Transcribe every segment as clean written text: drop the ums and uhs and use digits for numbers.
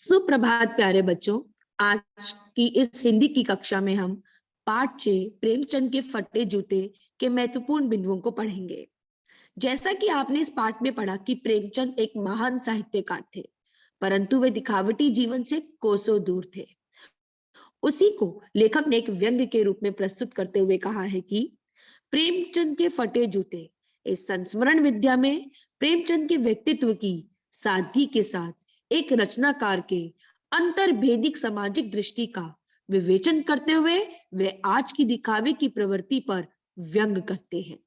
सुप्रभात प्यारे बच्चों। आज की इस हिंदी की कक्षा में हम पाठ 6 प्रेमचंद के फटे जूते के महत्वपूर्ण बिंदुओं को पढ़ेंगे। जैसा कि आपने इस पाठ में पढ़ा कि प्रेमचंद एक महान साहित्यकार थे, परंतु वे दिखावटी जीवन से कोसों दूर थे। उसी को लेखक ने एक व्यंग्य के रूप में प्रस्तुत करते हुए कहा है कि प्रेमचंद के फटे जूते। इस संस्मरण विद्या में प्रेमचंद के व्यक्तित्व की सादगी के साथ एक रचनाकार के अंतर्भेदिक सामाजिक दृष्टि का विवेचन करते हुए वे आज की दिखावे की प्रवृत्ति पर व्यंग करते हैं।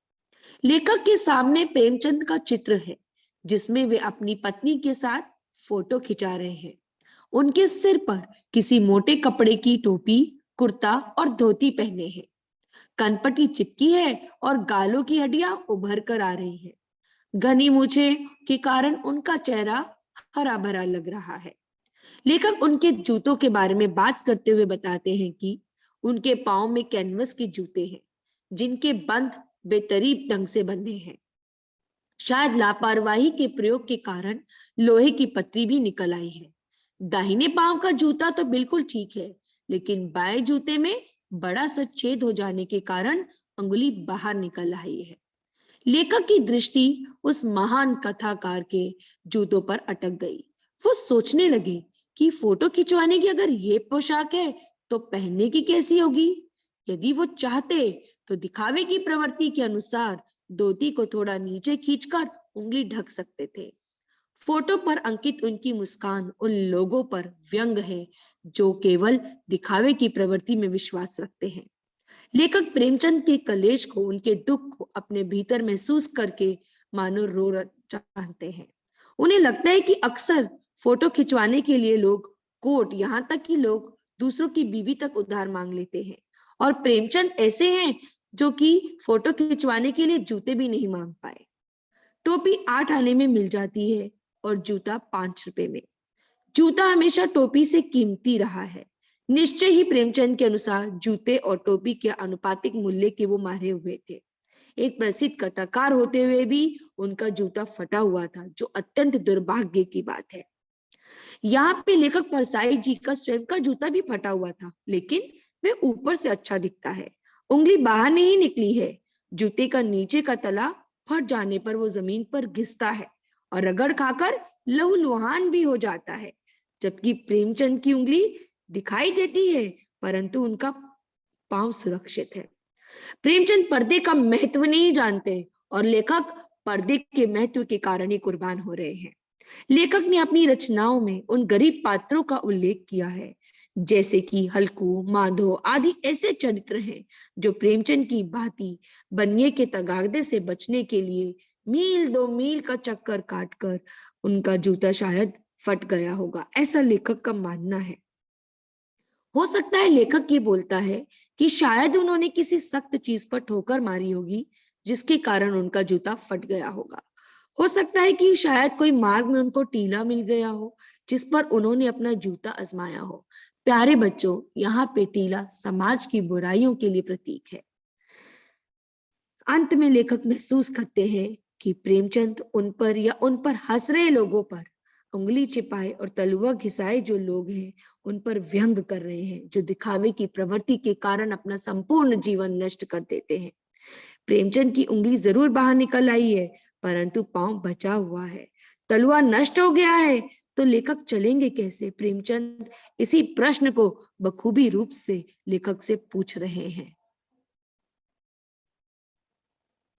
लेखक के सामने प्रेमचंद का चित्र है जिसमें वे अपनी पत्नी के साथ फोटो खिंचा रहे हैं। उनके सिर पर किसी मोटे कपड़े की टोपी, कुर्ता और धोती पहने हैं। कनपटी चिपकी है और गालों की हड्डियां उभर कर आ रही है। घनी मूछे के कारण उनका चेहरा हरा भरा लग रहा है। लेखक उनके जूतों के बारे में बात करते हुए बताते हैं कि उनके पांव में कैनवस के जूते हैं जिनके बंद बेतरीब ढंग से बंधे हैं। शायद लापरवाही के प्रयोग के कारण लोहे की पत्ती भी निकल आई है। दाहिने पांव का जूता तो बिल्कुल ठीक है, लेकिन बाएं जूते में बड़ा सा छेद हो जाने के कारण अंगुली बाहर निकल आई है। लेखक की दृष्टि उस महान कथाकार के जूतों पर अटक गई। वो सोचने लगे कि फोटो खिंचवाने की अगर ये पोशाक है तो पहनने की कैसी होगी। यदि वो चाहते तो दिखावे की प्रवृत्ति के अनुसार धोती को थोड़ा नीचे खींचकर उंगली ढक सकते थे। फोटो पर अंकित उनकी मुस्कान उन लोगों पर व्यंग है जो केवल दिखावे की प्रवृत्ति में विश्वास रखते हैं। लेखक प्रेमचंद के कलेश को, उनके दुख को अपने भीतर महसूस करके मानो चाहते हैं। उन्हें लगता है कि अक्सर फोटो खिंचवाने के लिए लोग कोट, यहां तक कि लोग दूसरों की बीवी तक उधार मांग लेते हैं, और प्रेमचंद ऐसे हैं जो कि फोटो खिंचवाने के लिए जूते भी नहीं मांग पाए। टोपी 8 आने में मिल जाती है और जूता 5 रुपए में। जूता हमेशा टोपी से कीमती रहा है। निश्चय ही प्रेमचंद के अनुसार जूते और टोपी के आनुपातिक मूल्य के वो मारे हुए थे। एक प्रसिद्ध कथाकार होते हुए भी उनका जूता फटा हुआ था, जो अत्यंत दुर्भाग्य की बात है। यहाँ पे लेखक परसाई जी का स्वयं का जूता भी फटा हुआ था, लेकिन वे ऊपर से अच्छा दिखता है। उंगली बाहर नहीं निकली है। जूते का नीचे का तला फट जाने पर वो जमीन पर घिसता है और रगड़ खाकर लहूलुहान भी हो जाता है। जबकि प्रेमचंद की उंगली दिखाई देती है, परंतु उनका पांव सुरक्षित है। प्रेमचंद पर्दे का महत्व नहीं जानते और लेखक पर्दे के महत्व के कारण ही कुर्बान हो रहे हैं। लेखक ने अपनी रचनाओं में उन गरीब पात्रों का उल्लेख किया है, जैसे कि हल्कू, माधो आदि ऐसे चरित्र हैं जो प्रेमचंद की भांति बनिए के तगादे से बचने के लिए मील 2 मील का चक्कर काटकर उनका जूता शायद फट गया होगा, ऐसा लेखक का मानना है। हो सकता है लेखक ये बोलता है कि शायद उन्होंने किसी सख्त चीज पर ठोकर मारी होगी जिसके कारण उनका जूता फट गया होगा। हो सकता है कि शायद कोई मार्ग में उनको टीला मिल गया हो जिस पर उन्होंने अपना जूता आजमाया हो। प्यारे बच्चों, यहाँ पे टीला समाज की बुराइयों के लिए प्रतीक है। अंत में लेखक महसूस करते हैं कि प्रेमचंद उन पर या उन पर हंस रहे लोगों पर उंगली छिपाए और तलुआ घिसाए जो लोग हैं उन पर व्यंग कर रहे हैं, जो दिखावे की प्रवृत्ति के कारण अपना संपूर्ण जीवन नष्ट कर देते हैं। प्रेमचंद की उंगली जरूर बाहर निकल आई है, परंतु पांव बचा हुआ है। तलुआ नष्ट हो गया है तो लेखक चलेंगे कैसे? प्रेमचंद इसी प्रश्न को बखूबी रूप से लेखक से पूछ रहे हैं।